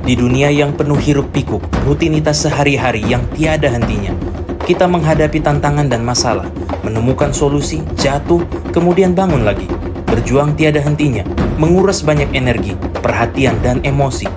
Di dunia yang penuh hiruk-pikuk, rutinitas sehari-hari yang tiada hentinya, kita menghadapi tantangan dan masalah, menemukan solusi, jatuh, kemudian bangun lagi. Berjuang tiada hentinya, menguras banyak energi, perhatian, dan emosi.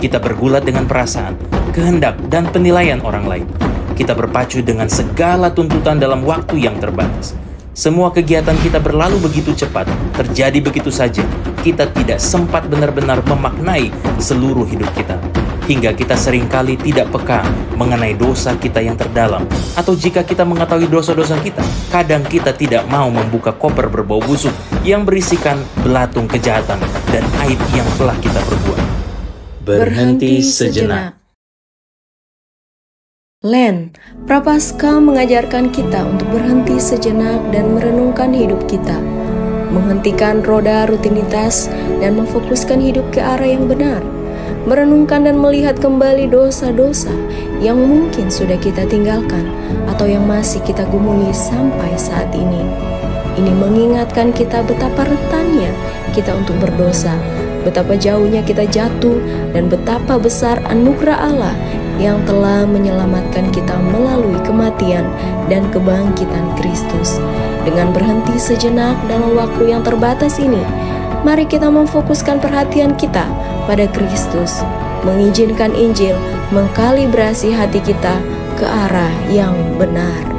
Kita bergulat dengan perasaan, kehendak, dan penilaian orang lain. Kita berpacu dengan segala tuntutan dalam waktu yang terbatas. Semua kegiatan kita berlalu begitu cepat, terjadi begitu saja. Kita tidak sempat benar-benar memaknai seluruh hidup kita. Hingga kita seringkali tidak peka mengenai dosa kita yang terdalam. Atau jika kita mengetahui dosa-dosa kita, kadang kita tidak mau membuka koper berbau busuk yang berisikan belatung kejahatan dan aib yang telah kita perbuat. Berhenti sejenak. Len, Prapaskah mengajarkan kita untuk berhenti sejenak dan merenungkan hidup kita, menghentikan roda rutinitas dan memfokuskan hidup ke arah yang benar, merenungkan dan melihat kembali dosa-dosa yang mungkin sudah kita tinggalkan atau yang masih kita gumuli sampai saat ini. Ini mengingatkan kita betapa rentannya kita untuk berdosa, betapa jauhnya kita jatuh, dan betapa besar anugerah Allah yang telah menyelamatkan kita melalui kematian dan kebangkitan Kristus. Dengan berhenti sejenak dalam waktu yang terbatas ini, mari kita memfokuskan perhatian kita pada Kristus, mengizinkan Injil mengkalibrasi hati kita ke arah yang benar.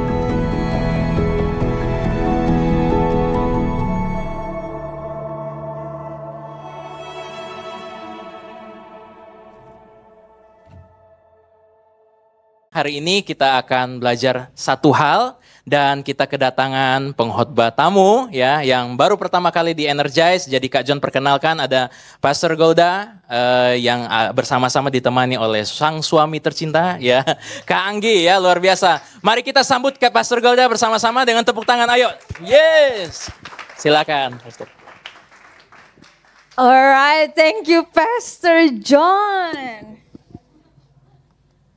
Hari ini kita akan belajar satu hal dan kita kedatangan pengkhotbah tamu ya yang baru pertama kali di Energize. Jadi Kak John perkenalkan, ada Pastor Golda yang bersama-sama ditemani oleh sang suami tercinta ya Kak Anggi ya, luar biasa. Mari kita sambut Kak Pastor Golda bersama-sama dengan tepuk tangan. Ayo. Yes. Silakan Pastor. Alright, thank you Pastor John.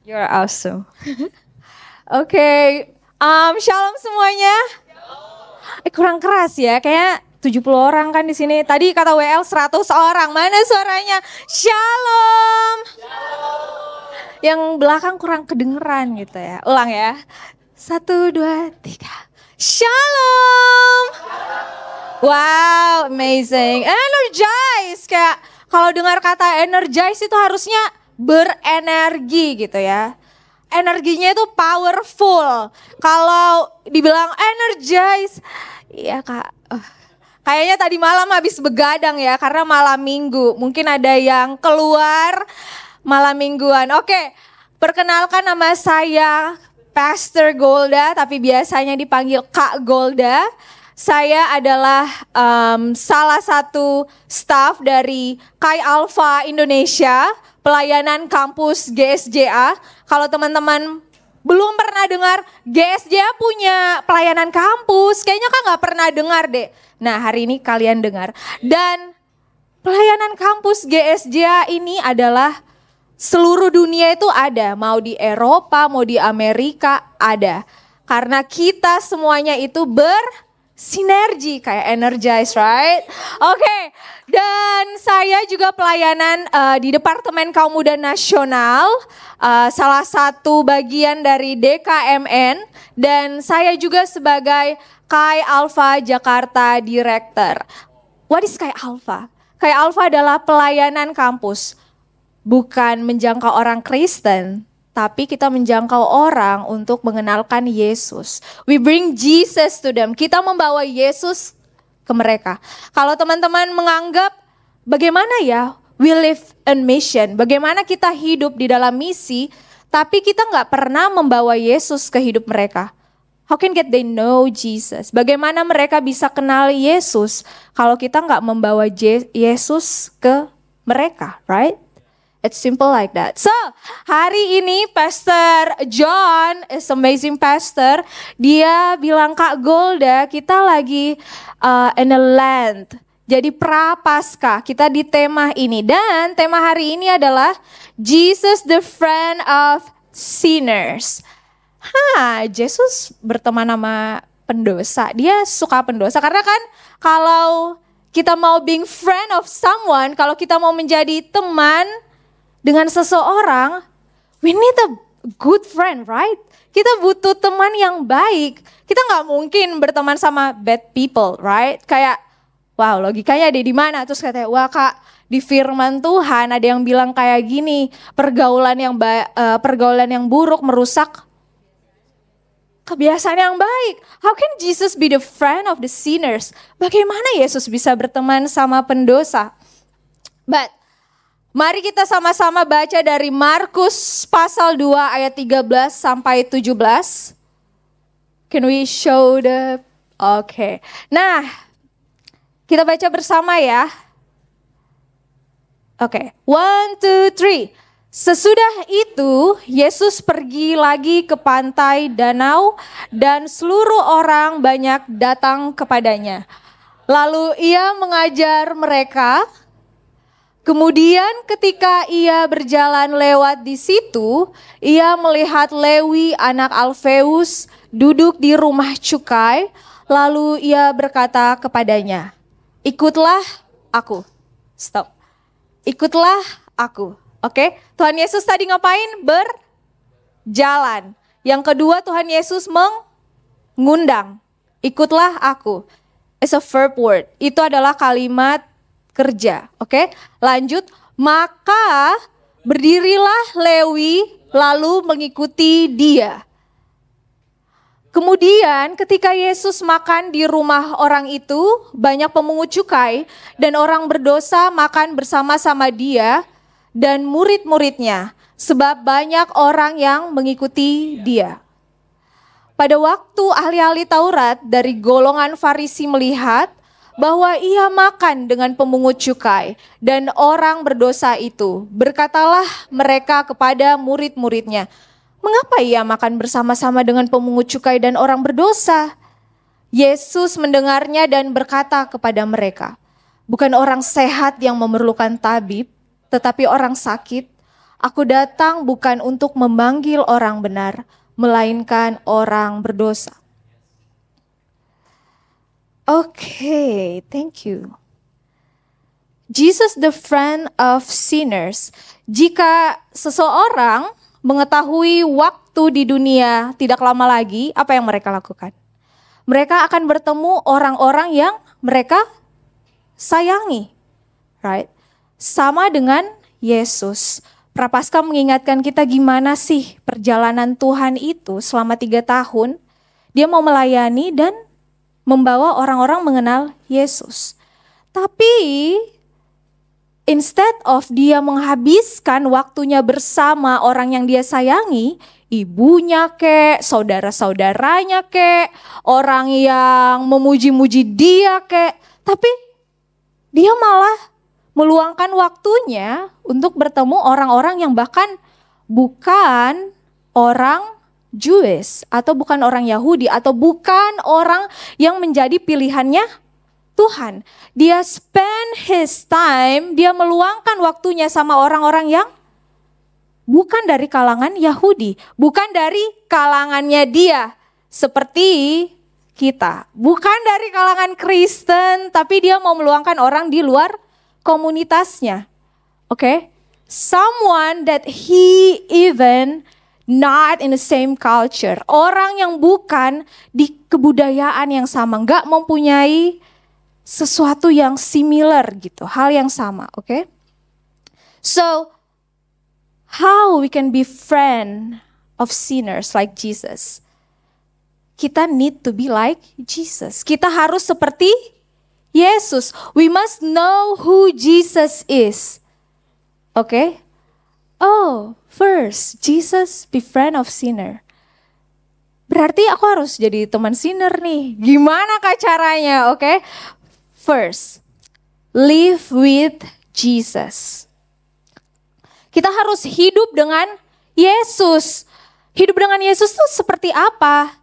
You're awesome. Oke, shalom semuanya. Kurang keras ya, kayak 70 orang kan di sini. Tadi kata WL 100 orang. Mana suaranya? Shalom. Yang belakang kurang kedengeran gitu ya. Ulang ya. 1, 2, 3. Shalom. Wow, amazing. Energize. Kayak kalau dengar kata energize itu harusnya berenergi gitu ya. Energinya itu powerful. Kalau dibilang energize, ya Kak, kayaknya tadi malam habis begadang ya, karena malam minggu. Mungkin ada yang keluar malam mingguan. Oke, perkenalkan nama saya Pastor Golda, tapi biasanya dipanggil Kak Golda. Saya adalah salah satu staff dari Chi Alpha Indonesia, pelayanan kampus GSJA. Kalau teman-teman belum pernah dengar, GSJA punya pelayanan kampus, kayaknya kan nggak pernah dengar deh. Nah, hari ini kalian dengar. Dan pelayanan kampus GSJA ini adalah seluruh dunia itu ada, mau di Eropa, mau di Amerika ada. Karena kita semuanya itu sinergi kayak energize, right? Oke, dan saya juga pelayanan di Departemen Kaum Muda Nasional, salah satu bagian dari DKMN, dan saya juga sebagai Chi Alpha Jakarta Director. What is Chi Alpha? Chi Alpha adalah pelayanan kampus, bukan menjangkau orang Kristen, tapi kita menjangkau orang untuk mengenalkan Yesus. We bring Jesus to them. Kita membawa Yesus ke mereka. Kalau teman-teman menganggap bagaimana ya we live in mission, bagaimana kita hidup di dalam misi, tapi kita nggak pernah membawa Yesus ke hidup mereka. How can they know Jesus? Bagaimana mereka bisa kenal Yesus kalau kita nggak membawa Yesus ke mereka, right? It's simple like that. So, hari ini Pastor John is amazing pastor. Dia bilang, Kak Golda, kita lagi in a land. Jadi Prapaskah, kita di tema ini. Dan tema hari ini adalah Jesus the friend of sinners. Yesus berteman sama pendosa. Dia suka pendosa karena kan kalau kita mau being friend of someone, kalau kita mau menjadi teman dengan seseorang, we need a good friend, right? Kita butuh teman yang baik. Kita nggak mungkin berteman sama bad people, right? Kayak, wow, logikanya ada di mana? Terus katanya, wah kak, di firman Tuhan ada yang bilang kayak gini, pergaulan yang buruk merusak kebiasaan yang baik. How can Jesus be the friend of the sinners? Bagaimana Yesus bisa berteman sama pendosa? But mari kita sama-sama baca dari Markus pasal 2 ayat 13 sampai 17. Can we show the... Oke. Nah, kita baca bersama ya. Oke. 1, 2, 3. Sesudah itu, Yesus pergi lagi ke pantai danau dan seluruh orang banyak datang kepadanya. Lalu ia mengajar mereka. Kemudian ketika ia berjalan lewat di situ, ia melihat Lewi anak Alfeus duduk di rumah cukai. Lalu ia berkata kepadanya, ikutlah aku. Stop. Ikutlah aku. Oke, Tuhan Yesus tadi ngapain? Berjalan. Yang kedua Tuhan Yesus mengundang. Ikutlah aku. It's a verb word. Itu adalah kalimat kerja, oke? Lanjut, maka berdirilah Lewi lalu mengikuti dia. Kemudian ketika Yesus makan di rumah orang itu, banyak pemungut cukai dan orang berdosa makan bersama-sama dia dan murid-muridnya, sebab banyak orang yang mengikuti dia. Pada waktu ahli-ahli Taurat dari golongan Farisi melihat bahwa ia makan dengan pemungut cukai dan orang berdosa itu, berkatalah mereka kepada murid-muridnya, mengapa ia makan bersama-sama dengan pemungut cukai dan orang berdosa? Yesus mendengarnya dan berkata kepada mereka, bukan orang sehat yang memerlukan tabib, tetapi orang sakit. Aku datang bukan untuk memanggil orang benar, melainkan orang berdosa. Okay, thank you. Jesus the friend of sinners. Jika seseorang mengetahui waktu di dunia tidak lama lagi, apa yang mereka lakukan? Mereka akan bertemu orang-orang yang mereka sayangi, right? Sama dengan Yesus. Prapaskah mengingatkan kita gimana sih perjalanan Tuhan itu selama 3 tahun. Dia mau melayani dan membawa orang-orang mengenal Yesus. Tapi instead of dia menghabiskan waktunya bersama orang yang dia sayangi, ibunya kek, saudara-saudaranya kek, orang yang memuji-muji dia kek, tapi dia malah meluangkan waktunya untuk bertemu orang-orang yang bahkan bukan orang Jewish atau bukan orang Yahudi atau bukan orang yang menjadi pilihannya Tuhan. Dia spend his time, dia meluangkan waktunya sama orang-orang yang bukan dari kalangan Yahudi, bukan dari kalangannya dia seperti kita, bukan dari kalangan Kristen, tapi dia mau meluangkan orang di luar komunitasnya. Oke? Someone that he even not in the same culture. Orang yang bukan di kebudayaan yang sama. Nggak mempunyai sesuatu yang similar gitu. Hal yang sama, oke? So, how we can be friend of sinners like Jesus? Kita need to be like Jesus. Kita harus seperti Yesus. We must know who Jesus is. Oke? Oh, first, Jesus be friend of sinner. Berarti aku harus jadi teman sinner nih. Gimana kah caranya, oke? First, live with Jesus. Kita harus hidup dengan Yesus. Hidup dengan Yesus itu seperti apa?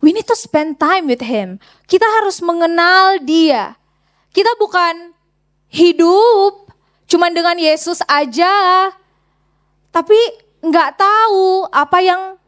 We need to spend time with Him. Kita harus mengenal Dia. Kita bukan hidup cuman dengan Yesus aja, tapi nggak tahu apa yang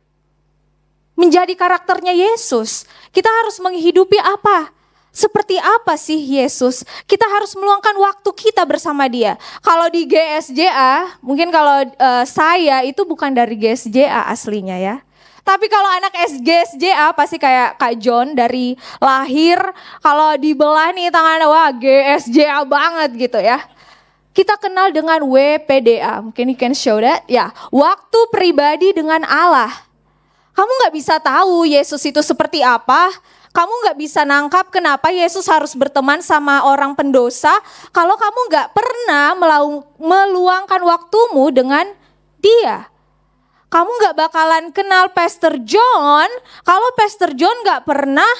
menjadi karakternya Yesus. Kita harus menghidupi apa? Seperti apa sih Yesus? Kita harus meluangkan waktu kita bersama dia. Kalau di GSJA, mungkin kalau saya itu bukan dari GSJA aslinya ya. Tapi kalau anak GSJA pasti kayak Kak John dari lahir. Kalau dibelah nih tangannya, wah GSJA banget gitu ya. Kita kenal dengan WPDA, mungkin you can show that. Ya, waktu pribadi dengan Allah. Kamu gak bisa tahu Yesus itu seperti apa. Kamu gak bisa nangkap kenapa Yesus harus berteman sama orang pendosa kalau kamu gak pernah meluangkan waktumu dengan dia. Kamu gak bakalan kenal Pastor John kalau Pastor John gak pernah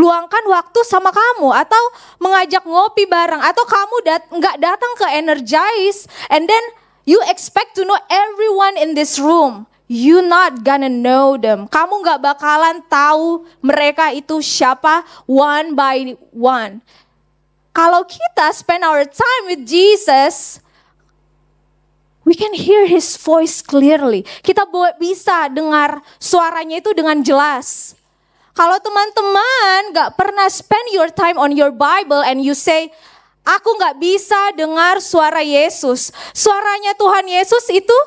luangkan waktu sama kamu atau mengajak ngopi bareng atau kamu gak datang ke Energize and then you expect to know everyone in this room. You not gonna know them. Kamu gak bakalan tahu mereka itu siapa one by one. Kalau kita spend our time with Jesus, we can hear His voice clearly. Kita bisa dengar suaranya itu dengan jelas. Kalau teman-teman gak pernah spend your time on your Bible and you say, aku gak bisa dengar suara Yesus. Suaranya Tuhan Yesus itu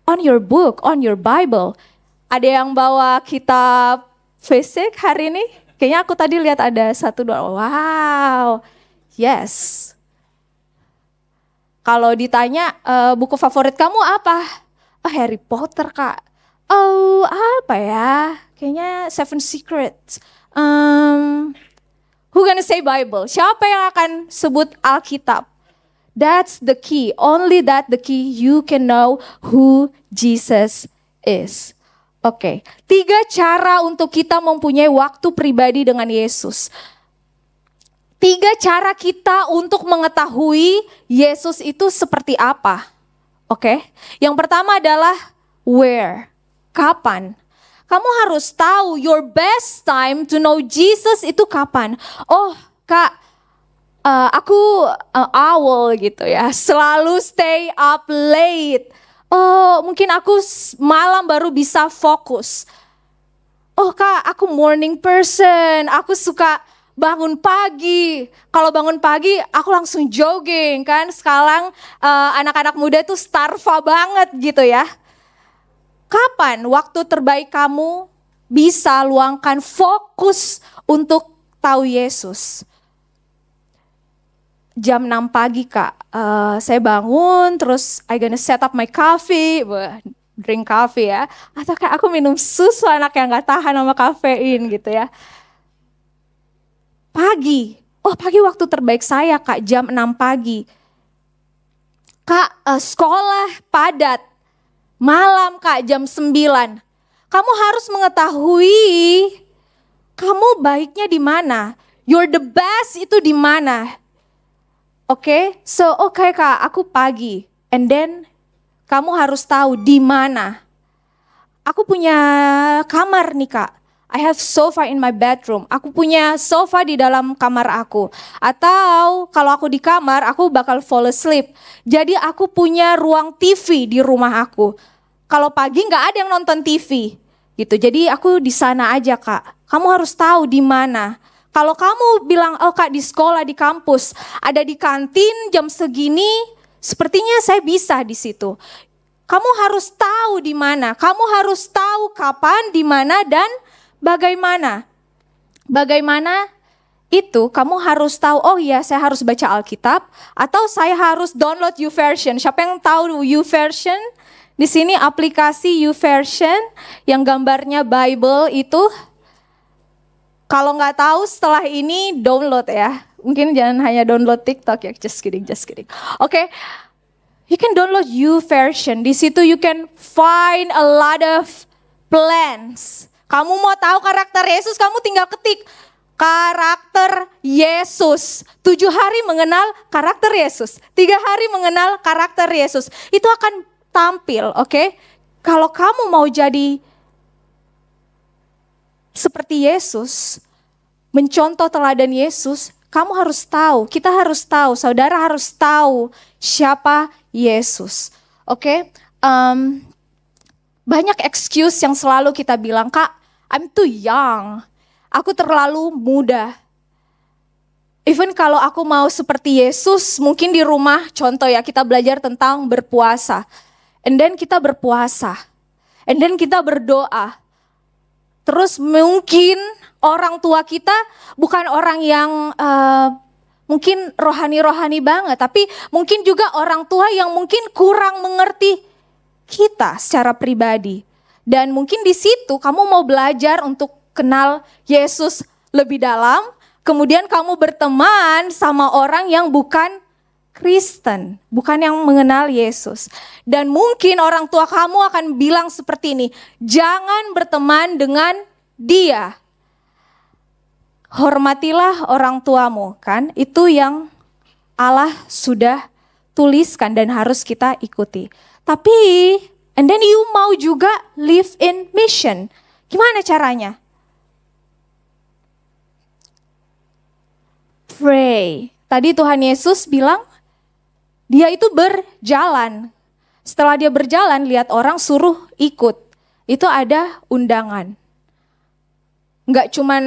on your book, on your Bible. Ada yang bawa kitab fisik hari ini? Kayaknya aku tadi lihat ada 1, 2. Wow, yes. Kalau ditanya buku favorit kamu apa? Oh, Harry Potter Kak. Oh apa ya? Kayaknya Seven Secrets. Who gonna say Bible? Siapa yang akan sebut Alkitab? That's the key. Only that the key. You can know who Jesus is. Oke. 3 cara untuk kita mempunyai waktu pribadi dengan Yesus. 3 cara kita untuk mengetahui Yesus itu seperti apa. Oke. Yang pertama adalah where. Kapan? Kamu harus tahu your best time to know Jesus itu kapan. Oh, Kak, aku owl gitu ya, selalu stay up late. Oh, mungkin aku malam baru bisa fokus. Oh Kak, aku morning person, aku suka bangun pagi. Kalau bangun pagi, aku langsung jogging kan. Sekarang anak-anak muda tuh starva banget gitu ya. Kapan waktu terbaik kamu bisa luangkan fokus untuk tahu Yesus? Jam 6 pagi Kak, saya bangun terus I gonna set up my coffee, drink coffee ya. Atau kayak aku minum susu, anak yang gak tahan sama kafein gitu ya. Pagi, pagi waktu terbaik saya Kak, jam 6 pagi. Kak, sekolah padat, malam Kak jam 9. Kamu harus mengetahui kamu baiknya di mana, you're the best itu di mana. Oke, Kak, aku pagi. And then kamu harus tahu di mana. Aku punya kamar nih Kak. I have sofa in my bedroom. Aku punya sofa di dalam kamar aku. Atau kalau aku di kamar, aku bakal fall asleep. Jadi aku punya ruang TV di rumah aku. Kalau pagi nggak ada yang nonton TV, gitu. Jadi aku di sana aja Kak. Kamu harus tahu di mana. Kalau kamu bilang, oh Kak di sekolah, di kampus, ada di kantin jam segini, sepertinya saya bisa di situ. Kamu harus tahu di mana, kamu harus tahu kapan, di mana, dan bagaimana. Bagaimana itu kamu harus tahu, oh iya saya harus baca Alkitab, atau saya harus download YouVersion. Siapa yang tahu YouVersion? Di sini aplikasi YouVersion yang gambarnya Bible itu. Kalau nggak tahu setelah ini download ya. Mungkin jangan hanya download TikTok ya. Just kidding. Oke. You can download YouVersion. Di situ you can find a lot of plans. Kamu mau tahu karakter Yesus, kamu tinggal ketik karakter Yesus. 7 hari mengenal karakter Yesus. 3 hari mengenal karakter Yesus. Itu akan tampil, oke? Kalau kamu mau jadi seperti Yesus, mencontoh teladan Yesus, kamu harus tahu, kita harus tahu, saudara harus tahu siapa Yesus. Oke? Banyak excuse yang selalu kita bilang, Kak, I'm too young. aku terlalu muda. Even kalau aku mau seperti Yesus, mungkin di rumah, contoh ya, kita belajar tentang berpuasa. And then kita berpuasa. And then kita berdoa. Terus mungkin orang tua kita bukan orang yang mungkin rohani-rohani banget. Tapi mungkin juga orang tua yang mungkin kurang mengerti kita secara pribadi. Dan mungkin di situ kamu mau belajar untuk kenal Yesus lebih dalam. Kemudian kamu berteman sama orang yang bukan Kristen, bukan yang mengenal Yesus. Dan mungkin orang tua kamu akan bilang seperti ini, jangan berteman dengan dia. Hormatilah orang tuamu, kan? Itu yang Allah sudah tuliskan dan harus kita ikuti. Tapi, and then you mau juga live in mission. Gimana caranya? Pray. Tadi Tuhan Yesus bilang, dia itu berjalan. Setelah dia berjalan, lihat orang suruh ikut. Itu ada undangan. Enggak cuman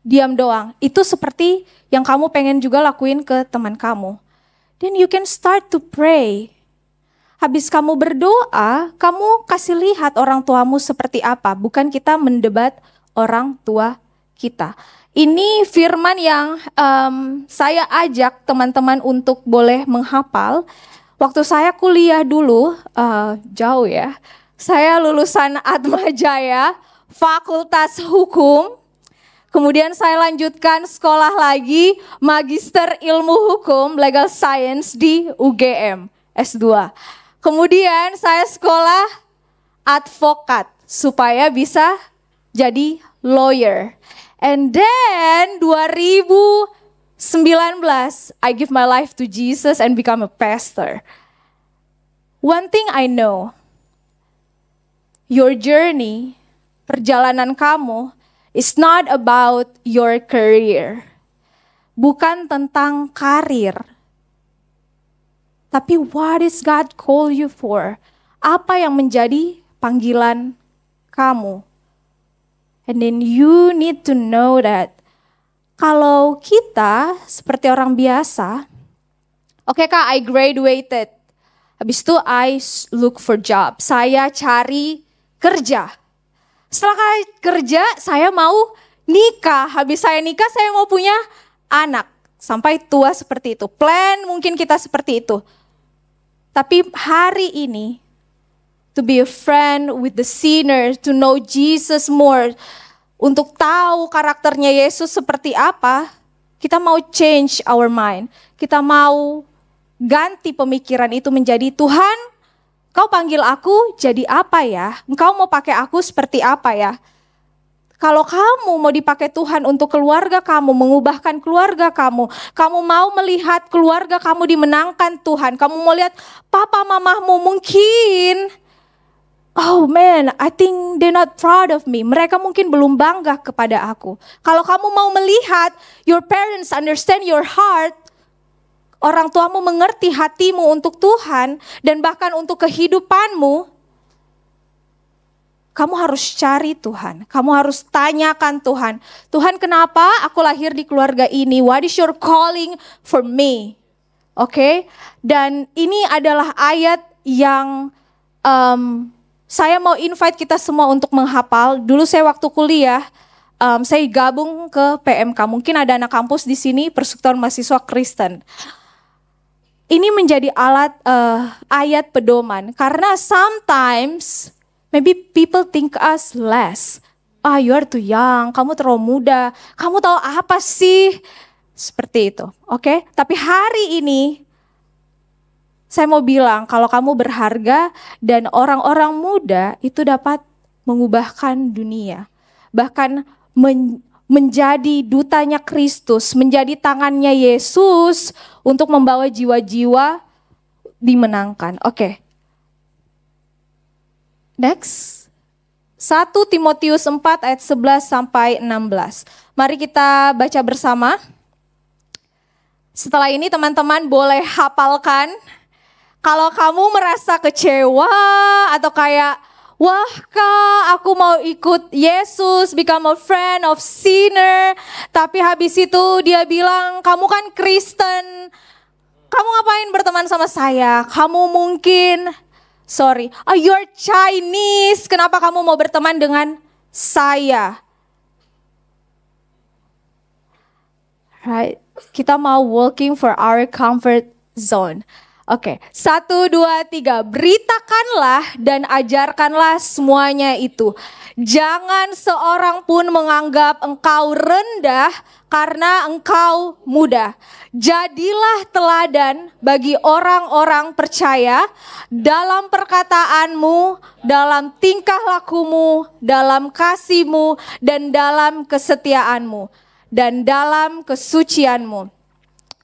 diam doang. Itu seperti yang kamu pengen juga lakuin ke teman kamu. Then you can start to pray. Habis kamu berdoa, kamu kasih lihat orang tuamu seperti apa. Bukan kita mendebat orang tua kita. Ini firman yang saya ajak teman-teman untuk boleh menghafal. Waktu saya kuliah dulu, jauh ya. Saya lulusan Atmajaya, Fakultas Hukum. Kemudian saya lanjutkan sekolah lagi, Magister Ilmu Hukum, Legal Science di UGM, S2. Kemudian saya sekolah advokat, supaya bisa jadi lawyer. And then 2019, I give my life to Jesus and become a pastor. One thing I know, your journey, perjalanan kamu, is not about your career. Bukan tentang karir. Tapi what is God call you for? Apa yang menjadi panggilan kamu? And then you need to know that kalau kita seperti orang biasa, oke Kak, I graduated. Habis itu I look for job. Saya cari kerja. Setelah kerja, saya mau nikah. Habis saya nikah, saya mau punya anak. Sampai tua seperti itu. Plan mungkin kita seperti itu. Tapi hari ini, to be a friend with the sinner, to know Jesus more, untuk tahu karakternya Yesus seperti apa, kita mau change our mind. Kita mau ganti pemikiran itu menjadi, Tuhan, kau panggil aku jadi apa ya? Engkau mau pakai aku seperti apa ya? Kalau kamu mau dipakai Tuhan untuk keluarga kamu, mengubahkan keluarga kamu, kamu mau melihat keluarga kamu dimenangkan Tuhan, kamu mau lihat papa mamamu mungkin, oh man, I think they're not proud of me. Mereka mungkin belum bangga kepada aku. Kalau kamu mau melihat, your parents understand your heart, orang tuamu mengerti hatimu untuk Tuhan, dan bahkan untuk kehidupanmu, kamu harus cari Tuhan. Kamu harus tanyakan Tuhan. Tuhan, kenapa aku lahir di keluarga ini? What is your calling for me? Oke? Dan ini adalah ayat yang saya mau invite kita semua untuk menghafal. Dulu saya waktu kuliah, saya gabung ke PMK. Mungkin ada anak kampus di sini, Persekutuan Mahasiswa Kristen. Ini menjadi ayat pedoman. Karena sometimes, maybe people think us less. You are too young, kamu terlalu muda. Kamu tahu apa sih? Seperti itu, oke? Tapi hari ini, saya mau bilang kalau kamu berharga dan orang-orang muda itu dapat mengubahkan dunia. Bahkan menjadi dutanya Kristus, menjadi tangannya Yesus untuk membawa jiwa-jiwa dimenangkan. Oke. Next. 1 Timotius 4 ayat 11 sampai 16. Mari kita baca bersama. Setelah ini teman-teman boleh hafalkan. Kalau kamu merasa kecewa atau kayak, Wah Kak, aku mau ikut Yesus, become a friend of sinner. Tapi habis itu dia bilang, kamu kan Kristen. Kamu ngapain berteman sama saya? Kamu mungkin, you're Chinese. Kenapa kamu mau berteman dengan saya? Right? Kita mau working for our comfort zone. Oke, 1, 2, 3. Beritakanlah dan ajarkanlah semuanya itu. Jangan seorang pun menganggap engkau rendah karena engkau muda. Jadilah teladan bagi orang-orang percaya dalam perkataanmu, dalam tingkah lakumu, dalam kasihmu, dan dalam kesetiaanmu, dan dalam kesucianmu.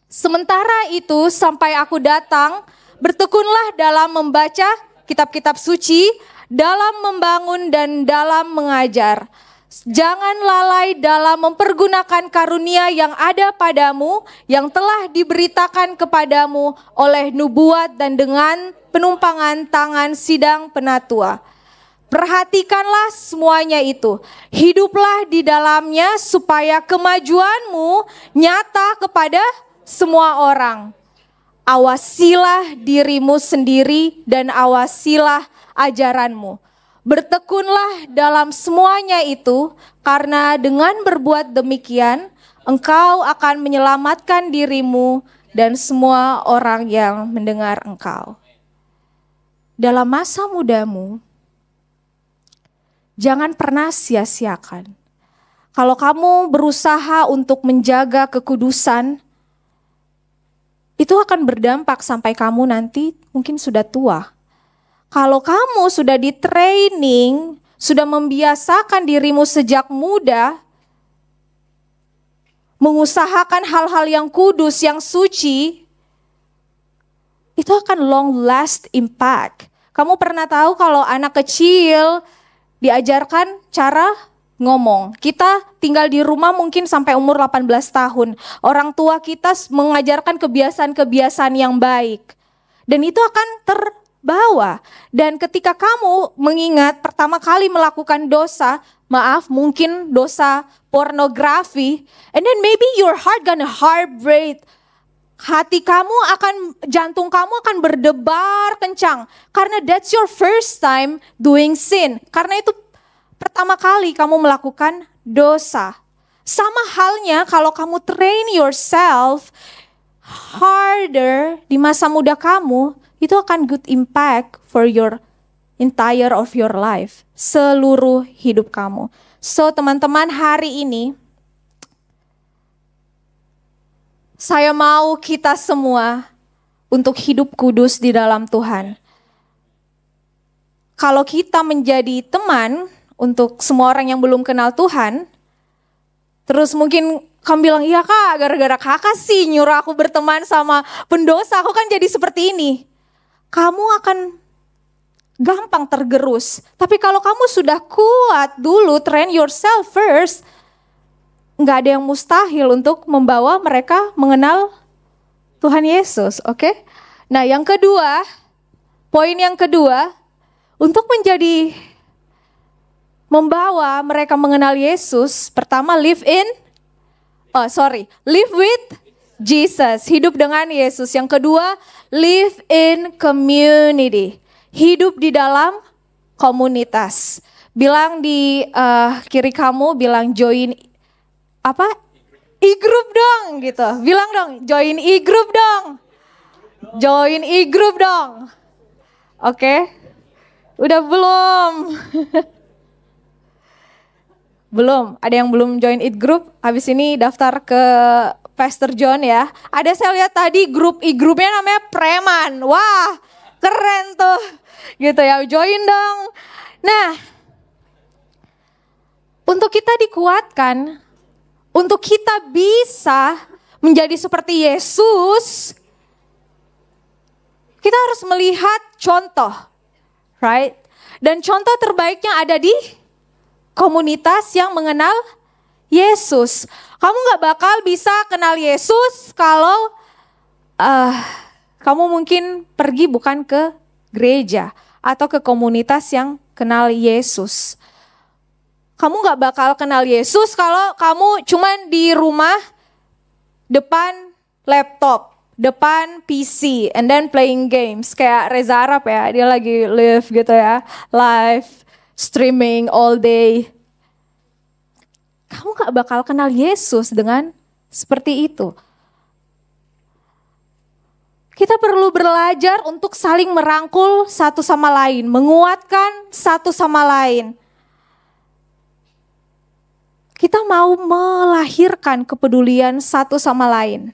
Sementara itu sampai aku datang, bertekunlah dalam membaca kitab-kitab suci, dalam membangun dan dalam mengajar. Jangan lalai dalam mempergunakan karunia yang ada padamu, yang telah diberitakan kepadamu oleh nubuat dan dengan penumpangan tangan sidang penatua. Perhatikanlah semuanya itu, hiduplah di dalamnya supaya kemajuanmu nyata kepada semua orang. Awasilah dirimu sendiri dan awasilah ajaranmu. Bertekunlah dalam semuanya itu, karena dengan berbuat demikian, engkau akan menyelamatkan dirimu dan semua orang yang mendengar engkau. Dalam masa mudamu, jangan pernah sia-siakan. Kalau kamu berusaha untuk menjaga kekudusan, itu akan berdampak sampai kamu nanti mungkin sudah tua. Kalau kamu sudah di training, sudah membiasakan dirimu sejak muda, mengusahakan hal-hal yang kudus, yang suci, itu akan long last impact. Kamu pernah tahu kalau anak kecil diajarkan cara ngomong. Kita tinggal di rumah mungkin sampai umur 18 tahun. Orang tua kita mengajarkan kebiasaan-kebiasaan yang baik. Dan itu akan terbawa. Dan ketika kamu mengingat pertama kali melakukan dosa, mungkin dosa pornografi, and then maybe your heart gonna heartbreak. Jantung kamu akan berdebar kencang. Karena that's your first time doing sin. Karena itu pertama kali kamu melakukan dosa. Sama halnya kalau kamu train yourself harder di masa muda kamu, itu akan good impact for your entire of your life. Seluruh hidup kamu. So teman-teman, hari ini saya mau kita semua untuk hidup kudus di dalam Tuhan. Kalau kita menjadi teman untuk semua orang yang belum kenal Tuhan, terus mungkin kamu bilang, iya Kak, gara-gara kakak sih nyuruh aku berteman sama pendosa, aku kan jadi seperti ini. Kamu akan gampang tergerus. Tapi kalau kamu sudah kuat dulu, train yourself first, nggak ada yang mustahil untuk membawa mereka mengenal Tuhan Yesus, oke? Nah yang kedua, poin yang kedua, untuk membawa mereka mengenal Yesus, pertama live with Jesus, hidup dengan Yesus. Yang kedua, live in community, hidup di dalam komunitas. Bilang di kiri kamu, bilang join e-group dong gitu. Bilang dong, join e-group dong. Join e-group dong. Oke? Udah belum? Belum, ada yang belum join it group, habis ini daftar ke Pastor John ya. Ada saya lihat tadi grup e-groupnya namanya Preman, wah keren tuh gitu ya, join dong. Nah, untuk kita dikuatkan, untuk kita bisa menjadi seperti Yesus, kita harus melihat contoh, right? Dan contoh terbaiknya ada di komunitas yang mengenal Yesus. Kamu gak bakal bisa kenal Yesus kalau kamu mungkin pergi bukan ke gereja atau ke komunitas yang kenal Yesus. Kamu gak bakal kenal Yesus kalau kamu cuman di rumah depan laptop, depan PC, and then playing games. Kayak Reza Arab ya, dia lagi live gitu ya, live streaming all day. Kamu gak bakal kenal Yesus dengan seperti itu. Kita perlu belajar untuk saling merangkul satu sama lain, menguatkan satu sama lain. Kita mau melahirkan kepedulian satu sama lain.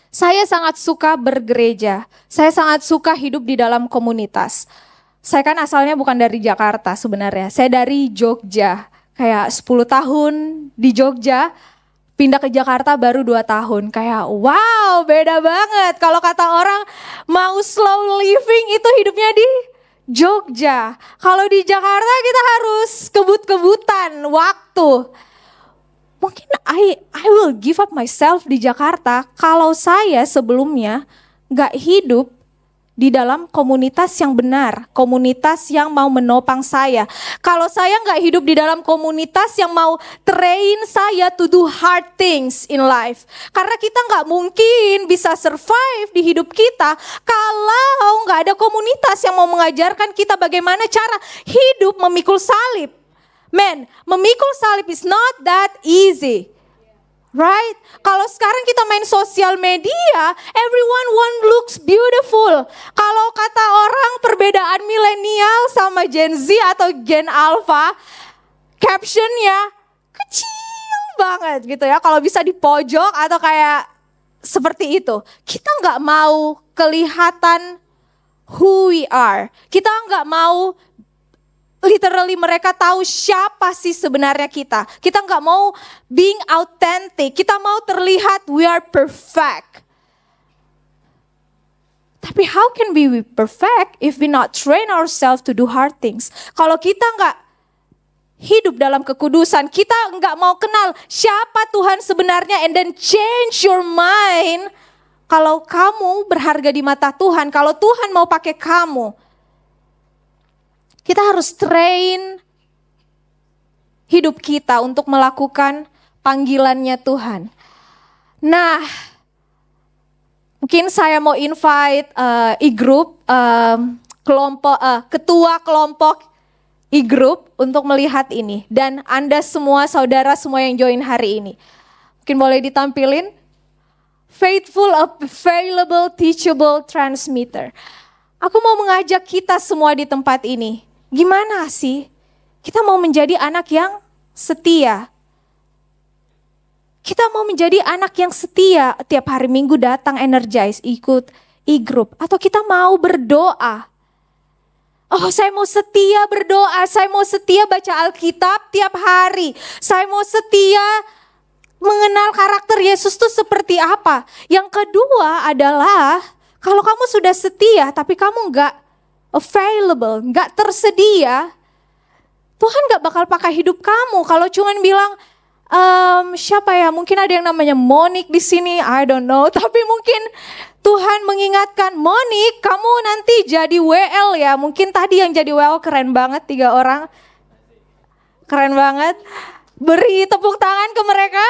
Saya sangat suka bergereja, saya sangat suka hidup di dalam komunitas. Saya kan asalnya bukan dari Jakarta sebenarnya, saya dari Jogja. Kayak 10 tahun di Jogja, pindah ke Jakarta baru 2 tahun. Kayak wow, beda banget. Kalau kata orang mau slow living itu hidupnya di Jogja. Kalau di Jakarta kita harus kebut-kebutan waktu. Mungkin I will give up myself di Jakarta kalau saya sebelumnya gak hidup di dalam komunitas yang benar, komunitas yang mau menopang saya. Kalau saya nggak hidup di dalam komunitas yang mau train saya to do hard things in life. Karena kita nggak mungkin bisa survive di hidup kita kalau nggak ada komunitas yang mau mengajarkan kita bagaimana cara hidup memikul salib. Man, memikul salib is not that easy. Right? Kalau sekarang kita main sosial media, everyone looks beautiful. Kalau kata orang perbedaan milenial sama Gen Z atau Gen Alpha, captionnya kecil banget gitu ya. Kalau bisa di pojok atau kayak seperti itu. Kita nggak mau kelihatan who we are. Kita nggak mau literally mereka tahu siapa sih sebenarnya kita. Kita nggak mau being authentic. Kita mau terlihat we are perfect. Tapi how can we be perfect if we not train ourselves to do hard things? Kalau kita nggak hidup dalam kekudusan, kita nggak mau kenal siapa Tuhan sebenarnya and then change your mind. Kalau kamu berharga di mata Tuhan, kalau Tuhan mau pakai kamu, kita harus train hidup kita untuk melakukan panggilannya Tuhan. Nah, mungkin saya mau invite e-group, ketua kelompok e-group untuk melihat ini. Dan Anda semua, saudara semua yang join hari ini. Mungkin boleh ditampilin. Faithful, available, teachable, transmitter. Aku mau mengajak kita semua di tempat ini. Gimana sih kita mau menjadi anak yang setia? Kita mau menjadi anak yang setia tiap hari Minggu datang energize, ikut e-group. Atau kita mau berdoa. Oh, saya mau setia berdoa, saya mau setia baca Alkitab tiap hari. Saya mau setia mengenal karakter Yesus itu seperti apa. Yang kedua adalah kalau kamu sudah setia tapi kamu enggak available, nggak tersedia, Tuhan nggak bakal pakai hidup kamu. Kalau cuman bilang, siapa ya? Mungkin ada yang namanya Monik di sini, I don't know. Tapi mungkin Tuhan mengingatkan, Monik, kamu nanti jadi WL ya. Mungkin tadi yang jadi WL keren banget, 3 orang, keren banget. Beri tepuk tangan ke mereka.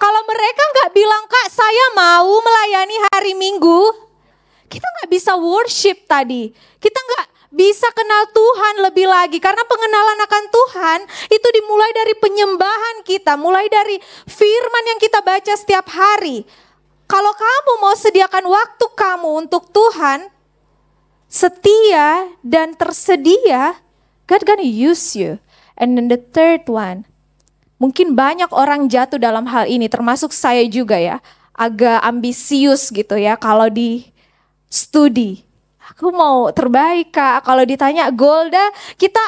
Kalau mereka nggak bilang, Kak, saya mau melayani hari Minggu. Kita nggak bisa worship tadi. Kita nggak bisa kenal Tuhan lebih lagi. Karena pengenalan akan Tuhan itu dimulai dari penyembahan kita. Mulai dari firman yang kita baca setiap hari. Kalau kamu mau sediakan waktu kamu untuk Tuhan, setia dan tersedia, God gonna use you. And then the third one, mungkin banyak orang jatuh dalam hal ini, termasuk saya juga ya. Agak ambisius gitu ya kalau di studi. Aku mau terbaik Kak. Kalau ditanya Golda, kita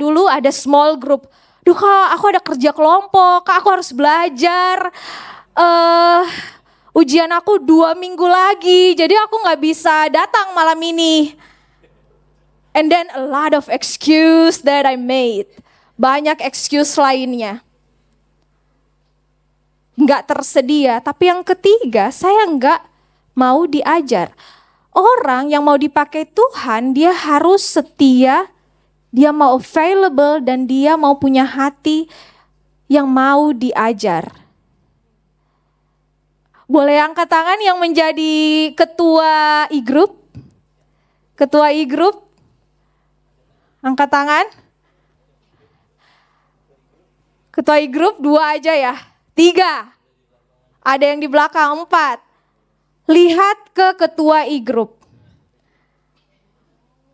dulu ada small group. Duh Kak, aku ada kerja kelompok, Kak aku harus belajar. Ujian aku 2 minggu lagi, jadi aku gak bisa datang malam ini. And then a lot of excuse that I made. Banyak excuse lainnya. Gak tersedia, tapi yang ketiga saya gak mau diajar. Orang yang mau dipakai Tuhan, dia harus setia dia mau available, dan dia mau punya hati yang mau diajar. Boleh angkat tangan yang menjadi ketua e-group? Ketua e-group? Angkat tangan. Ketua e-group 2 aja ya? 3. Ada yang di belakang 4. Lihat ke ketua e-group.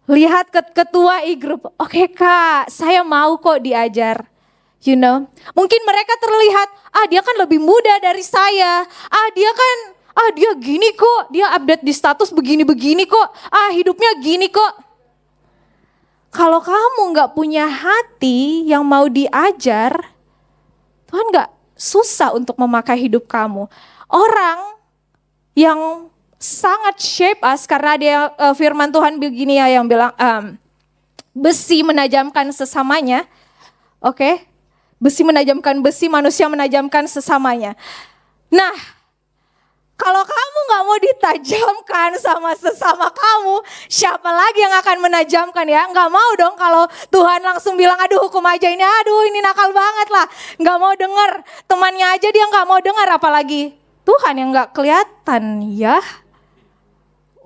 Lihat ke ketua e-group. Oke Kak, saya mau kok diajar. You know, mungkin mereka terlihat, dia kan lebih muda dari saya. Dia gini kok, dia update di status begini-begini kok. Hidupnya gini kok. Kalau kamu gak punya hati yang mau diajar, Tuhan gak susah untuk memakai hidup kamu. Orang yang sangat shape us, karena dia firman Tuhan begini ya, yang bilang besi menajamkan sesamanya. Oke. Besi menajamkan besi, manusia menajamkan sesamanya. Nah, kalau kamu gak mau ditajamkan sama sesama kamu, siapa lagi yang akan menajamkan ya? Gak mau dong kalau Tuhan langsung bilang, aduh hukum aja ini, aduh ini nakal banget lah. Gak mau denger, temannya aja dia gak mau denger, apalagi Tuhan yang gak kelihatan ya.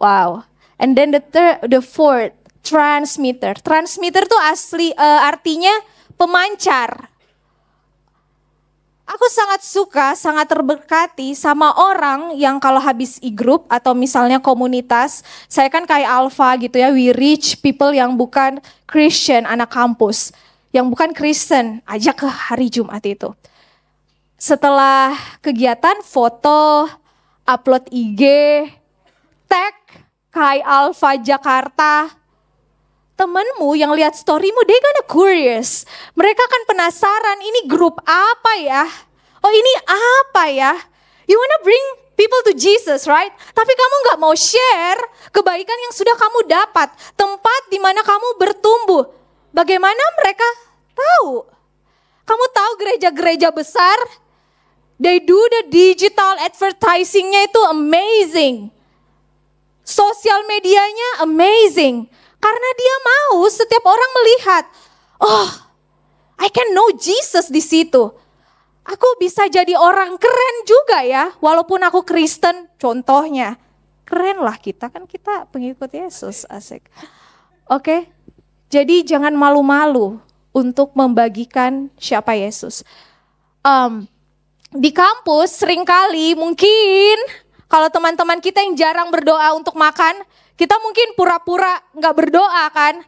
Wow. And then the fourth, transmitter. Transmitter tuh asli artinya pemancar. Aku sangat suka, sangat terberkati sama orang yang kalau habis e-group atau misalnya komunitas, saya kan kayak Alpha gitu ya, we reach people yang bukan Christian, anak kampus, yang bukan Kristen, ajak ke hari Jumat itu. Setelah kegiatan foto, upload IG, tag Kai Alpha Jakarta, temenmu yang lihat storymu, they gonna curious. Mereka kan penasaran, ini grup apa ya? Oh ini apa ya? You wanna bring people to Jesus, right? Tapi kamu gak mau share kebaikan yang sudah kamu dapat. Tempat di mana kamu bertumbuh. Bagaimana mereka tahu? Kamu tahu gereja-gereja besar? They do the digital advertising-nya itu amazing. Sosial medianya amazing. Karena dia mau setiap orang melihat, oh, I can know Jesus di situ. Aku bisa jadi orang keren juga ya, walaupun aku Kristen, contohnya. Keren lah kita, kan kita pengikut Yesus, asik. Oke, jadi jangan malu-malu untuk membagikan siapa Yesus. Di kampus seringkali mungkin kalau teman-teman kita yang jarang berdoa untuk makan, kita mungkin pura-pura gak berdoa kan.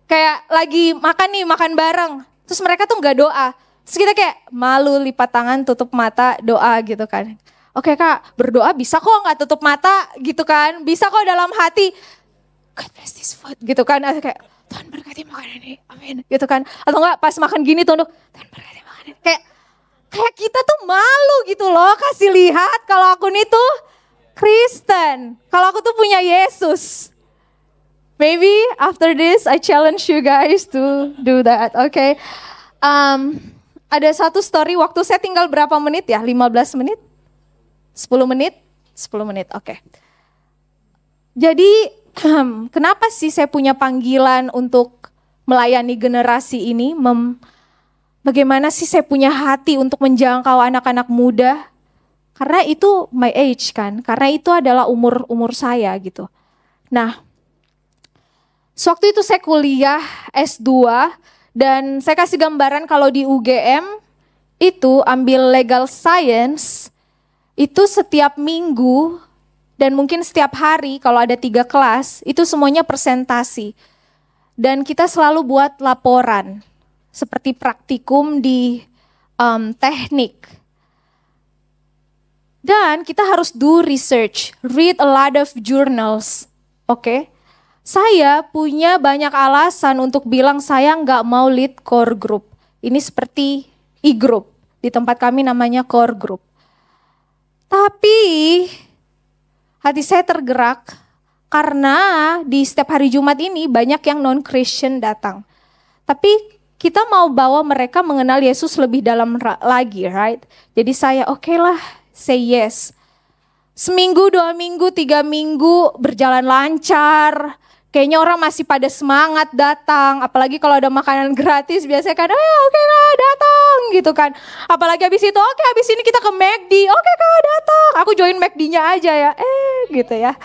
Kayak lagi makan nih, makan bareng. Terus mereka tuh gak doa. Terus kita kayak malu, lipat tangan, tutup mata, doa gitu kan. Oke Kak, berdoa bisa kok gak tutup mata gitu kan. Bisa kok dalam hati, God bless this food gitu kan. Kayak Tuhan berkati makanan ini, amin gitu kan. Atau enggak pas makan gini tunduk, Tuhan berkati makanan ini. Kayak kita tuh malu gitu loh kasih lihat kalau akun itu Kristen, kalau aku tuh punya Yesus. Maybe after this I challenge you guys to do that, okay? Ada satu story waktu saya tinggal berapa menit ya? 15 menit? 10 menit? 10 menit, oke. Jadi kenapa sih saya punya panggilan untuk melayani generasi ini? Bagaimana sih saya punya hati untuk menjangkau anak-anak muda? Karena itu my age kan, karena itu adalah umur saya gitu. Nah, sewaktu itu saya kuliah S2 dan saya kasih gambaran kalau di UGM itu ambil legal science itu setiap minggu dan mungkin setiap hari kalau ada 3 kelas itu semuanya presentasi. Dan kita selalu buat laporan seperti praktikum di teknik. Dan kita harus do research, read a lot of journals, oke? Saya punya banyak alasan untuk bilang saya nggak mau lead core group. Ini seperti e-group, di tempat kami namanya core group. Tapi hati saya tergerak karena di setiap hari Jumat ini banyak yang non-Christian datang. Tapi kita mau bawa mereka mengenal Yesus lebih dalam lagi, right? Jadi saya oke lah. Say yes. Seminggu, 2 minggu, 3 minggu berjalan lancar. Kayaknya orang masih pada semangat datang, apalagi kalau ada makanan gratis biasanya kan, oke Kak datang gitu kan. Apalagi habis itu, oke habis ini kita ke McD, oke Kak datang, aku join McD-nya aja ya, gitu ya.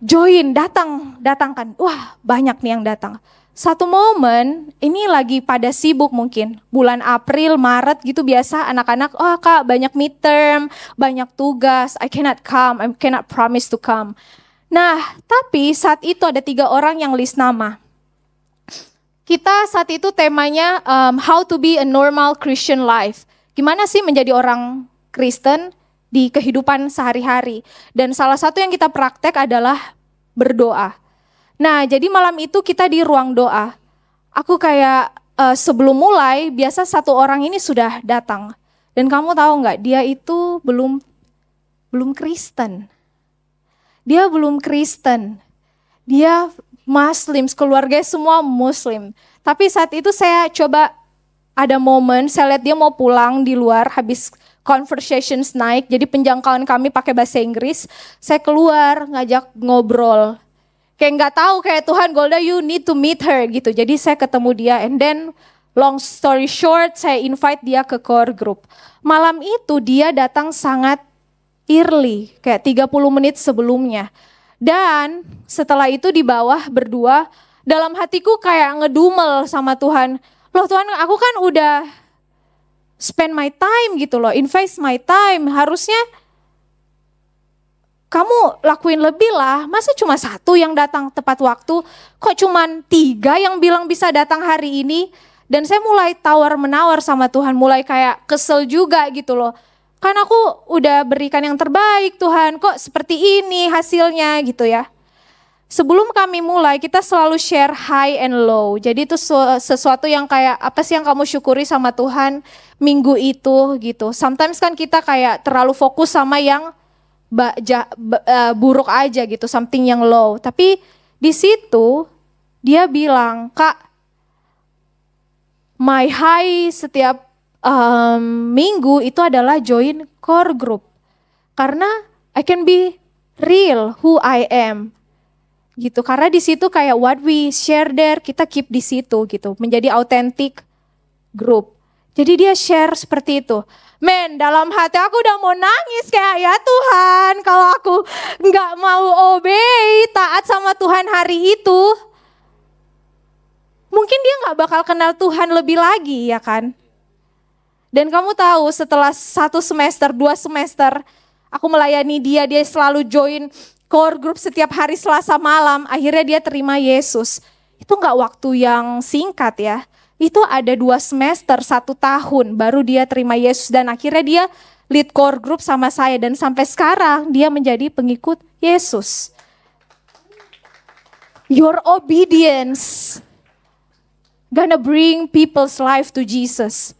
Join, datang kan, wah banyak nih yang datang. Satu momen, ini lagi pada sibuk mungkin, bulan April, Maret gitu biasa anak-anak, Kak banyak midterm, banyak tugas, I cannot come, I cannot promise to come. Nah, tapi saat itu ada 3 orang yang list nama. Kita saat itu temanya how to be a normal Christian life. Gimana sih menjadi orang Kristen di kehidupan sehari-hari. Dan salah satu yang kita praktek adalah berdoa. Nah, jadi malam itu kita di ruang doa. Aku kayak sebelum mulai, biasa 1 orang ini sudah datang. Dan kamu tahu nggak, dia itu belum Kristen. Dia belum Kristen, dia Muslim, keluarganya semua Muslim. Tapi saat itu saya coba ada momen, saya lihat dia mau pulang di luar habis conversations naik, jadi penjangkauan kami pakai bahasa Inggris. Saya keluar ngajak ngobrol, kayak nggak tahu kayak Tuhan Golda you need to meet her gitu. Jadi saya ketemu dia, and then long story short saya invite dia ke core group. Malam itu dia datang sangat early, kayak 30 menit sebelumnya. Dan setelah itu di bawah berdua, dalam hatiku kayak ngedumel sama Tuhan. Loh Tuhan, aku kan udah spend my time gitu loh, invest my time. Harusnya kamu lakuin lebih lah, masa cuma 1 yang datang tepat waktu? Kok cuma 3 yang bilang bisa datang hari ini? Dan saya mulai tawar-menawar sama Tuhan, mulai kayak kesel juga gitu loh. Kan aku udah berikan yang terbaik Tuhan, kok seperti ini hasilnya gitu ya. Sebelum kami mulai, kita selalu share high and low. Jadi itu sesuatu yang kayak, apa sih yang kamu syukuri sama Tuhan minggu itu gitu. Sometimes kan kita kayak terlalu fokus sama yang buruk aja gitu, something yang low. Tapi di situ dia bilang, Kak, my high setiap minggu itu adalah join core group. Karena I can be real who I am. Gitu. Karena di situ kayak what we share there, kita keep di situ gitu. Menjadi authentic group. Jadi dia share seperti itu. Men, dalam hati aku udah mau nangis kayak, ya Tuhan, kalau aku nggak mau obey, taat sama Tuhan hari itu, mungkin dia nggak bakal kenal Tuhan lebih lagi, ya kan? Dan kamu tahu setelah 1 semester, 2 semester, aku melayani dia selalu join core group setiap hari Selasa malam, akhirnya dia terima Yesus. Itu nggak waktu yang singkat ya, itu ada 2 semester, 1 tahun baru dia terima Yesus. Dan akhirnya dia lead core group sama saya, dan sampai sekarang dia menjadi pengikut Yesus. Your obedience gonna bring people's life to Jesus.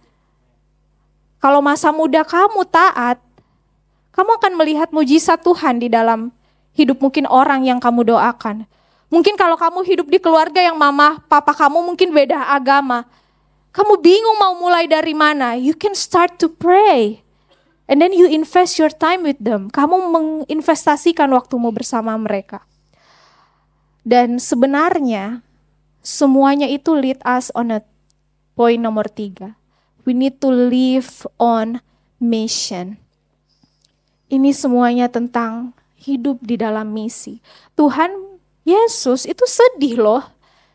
Kalau masa muda kamu taat, kamu akan melihat mujizat Tuhan di dalam hidup mungkin orang yang kamu doakan. Mungkin kalau kamu hidup di keluarga yang mama, papa kamu mungkin beda agama. Kamu bingung mau mulai dari mana. You can start to pray. And then you invest your time with them. Kamu menginvestasikan waktumu bersama mereka. Dan sebenarnya semuanya itu lead us on a point nomor 3. We need to live on mission. Ini semuanya tentang hidup di dalam misi. Tuhan Yesus itu sedih loh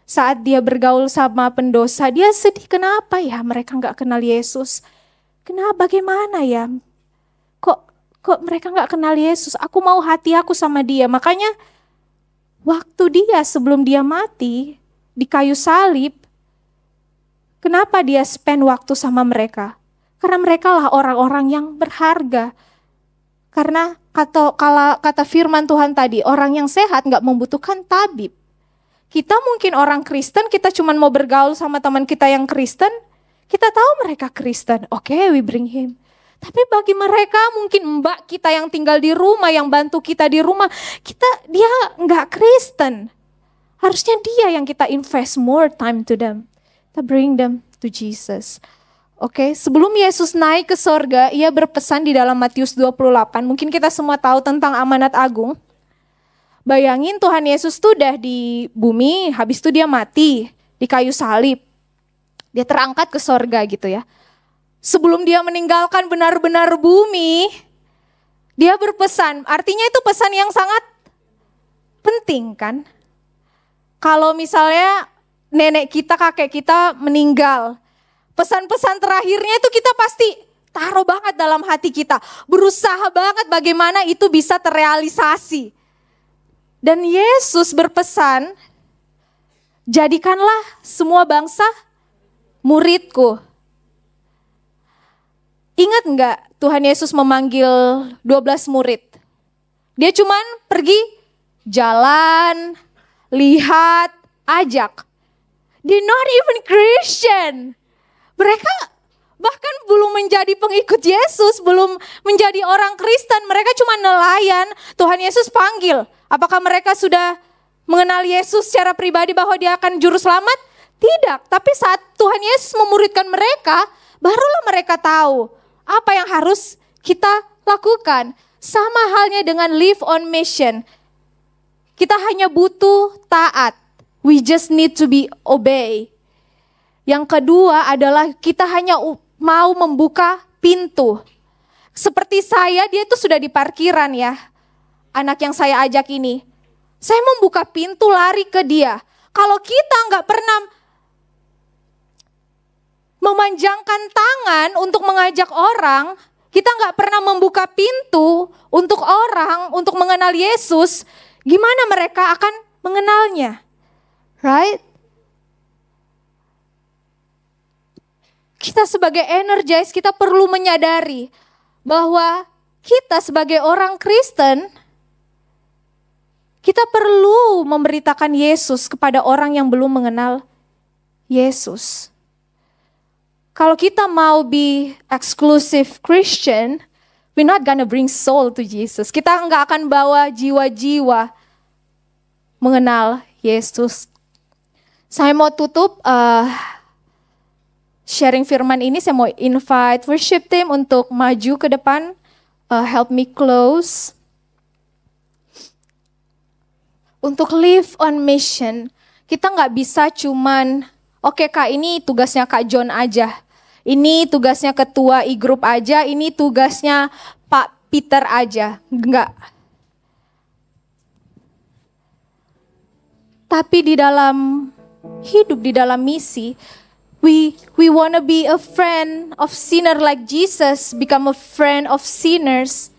saat dia bergaul sama pendosa. Dia sedih, kenapa ya mereka gak kenal Yesus? Kenapa, bagaimana ya? Kok mereka gak kenal Yesus? Aku mau hati aku sama dia. Makanya waktu dia sebelum dia mati di kayu salib, kenapa dia spend waktu sama mereka? Karena mereka lah orang-orang yang berharga. Karena kata firman Tuhan tadi, orang yang sehat gak membutuhkan tabib. Kita mungkin orang Kristen, kita cuma mau bergaul sama teman kita yang Kristen, kita tahu mereka Kristen, oke, we bring him. Tapi bagi mereka mungkin mbak kita yang tinggal di rumah, yang bantu kita di rumah, dia gak Kristen. Harusnya dia yang kita invest more time to them. Kita bring them to Jesus. Oke, sebelum Yesus naik ke sorga, ia berpesan di dalam Matius 28. Mungkin kita semua tahu tentang amanat agung. Bayangin Tuhan Yesus tuh udah di bumi, habis itu dia mati di kayu salib. Dia terangkat ke sorga gitu ya. Sebelum dia meninggalkan benar-benar bumi, dia berpesan. Artinya itu pesan yang sangat penting kan. Kalau misalnya nenek kita, kakek kita meninggal, pesan-pesan terakhirnya itu kita pasti taruh banget dalam hati kita. Berusaha banget bagaimana itu bisa terrealisasi. Dan Yesus berpesan, jadikanlah semua bangsa muridku. Ingat enggak Tuhan Yesus memanggil 12 murid? Dia cuman pergi jalan, lihat, ajak. They're not even Christian. Mereka bahkan belum menjadi pengikut Yesus, belum menjadi orang Kristen. Mereka cuma nelayan, Tuhan Yesus panggil. Apakah mereka sudah mengenal Yesus secara pribadi bahwa dia akan juru selamat? Tidak, tapi saat Tuhan Yesus memuridkan mereka, barulah mereka tahu apa yang harus kita lakukan. Sama halnya dengan live on mission. Kita hanya butuh taat. We just need to be obey. Yang kedua adalah kita hanya mau membuka pintu. Seperti saya, dia itu sudah di parkiran ya. Anak yang saya ajak ini. Saya membuka pintu lari ke dia. Kalau kita nggak pernah memanjangkan tangan untuk mengajak orang, kita nggak pernah membuka pintu untuk orang, untuk mengenal Yesus, gimana mereka akan mengenalnya? Right? Kita sebagai Energize, kita perlu menyadari bahwa kita sebagai orang Kristen, kita perlu memberitakan Yesus kepada orang yang belum mengenal Yesus. Kalau kita mau be exclusive Christian, we're not gonna bring soul to Jesus. Kita nggak akan bawa jiwa-jiwa mengenal Yesus. Saya mau tutup sharing firman ini. Saya mau invite worship team untuk maju ke depan. Help me close. Untuk live on mission, kita nggak bisa cuman, oke Kak, ini tugasnya Kak John aja. Ini tugasnya ketua e-group aja, ini tugasnya Pak Peter aja. Enggak. Tapi di dalam hidup, di dalam misi, we wanna be a friend of sinner like Jesus, become a friend of sinners.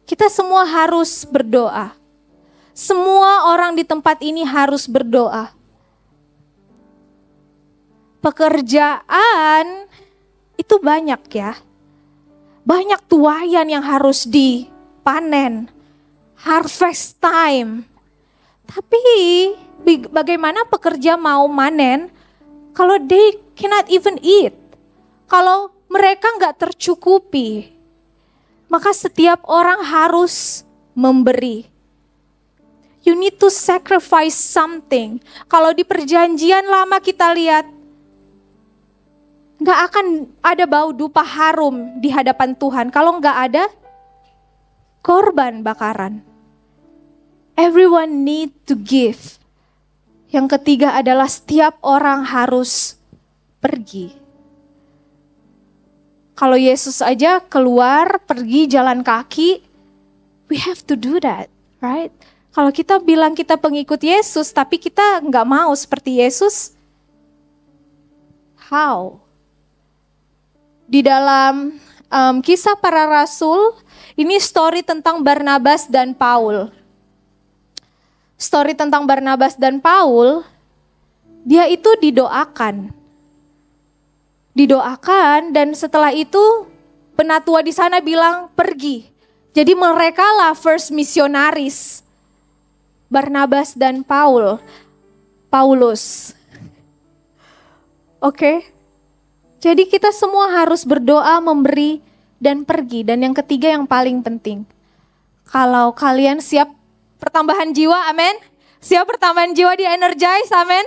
Kita semua harus berdoa. Semua orang di tempat ini harus berdoa. Pekerjaan itu banyak ya. Banyak tuayan yang harus dipanen. Harvest time. Tapi bagaimana pekerja mau manen kalau they cannot even eat? Kalau mereka nggak tercukupi, maka setiap orang harus memberi. You need to sacrifice something. Kalau di perjanjian lama kita lihat, nggak akan ada bau dupa harum di hadapan Tuhan kalau nggak ada korban bakaran. Everyone need to give. Yang ketiga adalah setiap orang harus pergi. Kalau Yesus aja keluar, pergi jalan kaki, we have to do that, right? Kalau kita bilang kita pengikut Yesus, tapi kita nggak mau seperti Yesus, how? Di dalam Kisah Para Rasul, ini story tentang Barnabas dan Paul. Story tentang Barnabas dan Paul, dia itu didoakan. Didoakan dan setelah itu penatua di sana bilang pergi. Jadi mereka lah first missionaries. Barnabas dan Paulus. Oke. Jadi kita semua harus berdoa, memberi, dan pergi. Dan yang ketiga yang paling penting. Kalau kalian siap pertambahan jiwa, amin. Siap pertambahan jiwa di Energize, amin.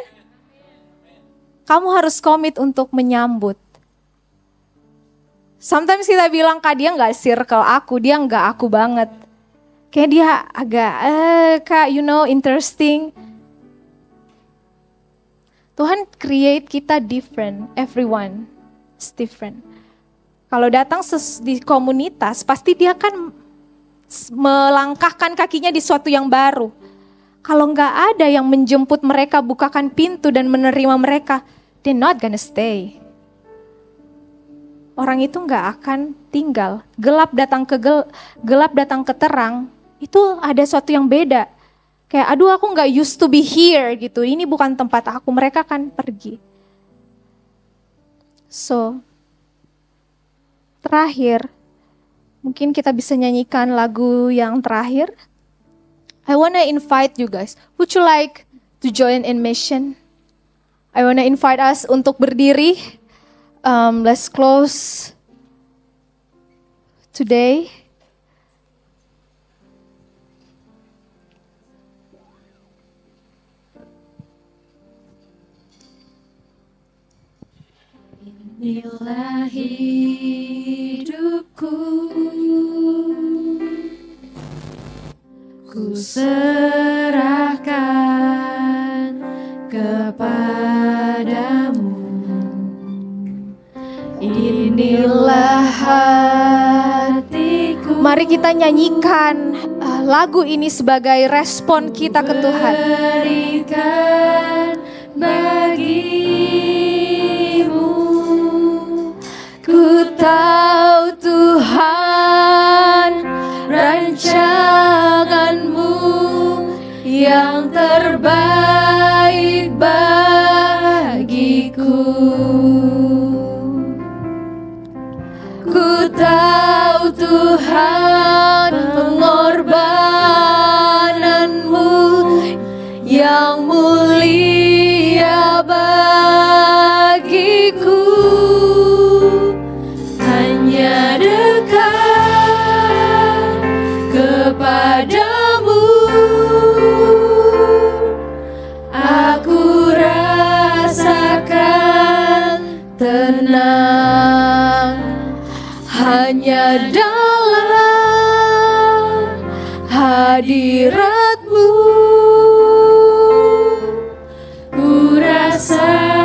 Kamu harus komit untuk menyambut. Sometimes kita bilang, Kak dia gak circle aku, dia gak aku banget. Kayak dia agak Kak, interesting. Tuhan create kita different, everyone is different. Kalau datang di komunitas, pasti dia kan melangkahkan kakinya di suatu yang baru. Kalau nggak ada yang menjemput mereka, bukakan pintu dan menerima mereka, they're not gonna stay. Orang itu nggak akan tinggal. Gelap datang ke terang, itu ada sesuatu yang beda. Kayak aduh aku nggak used to be here gitu. Ini bukan tempat aku. Mereka akan pergi. So, terakhir, mungkin kita bisa nyanyikan lagu yang terakhir. I wanna invite you guys. Would you like to join in mission? I wanna invite us untuk berdiri. Let's close today. Inilah hidupku, ku serahkan kepadamu. Inilah hatiku. Mari kita nyanyikan lagu ini sebagai respon kita ke Tuhan. Berikan bagimu, ku tahu Tuhan rancanganmu yang terbaik bagiku. Ku tahu Tuhan pengorbananmu yang mulia bagiku. Hanya dekat kepadamu aku rasakan tenang. Hanya dalam hadirat-Mu ku rasa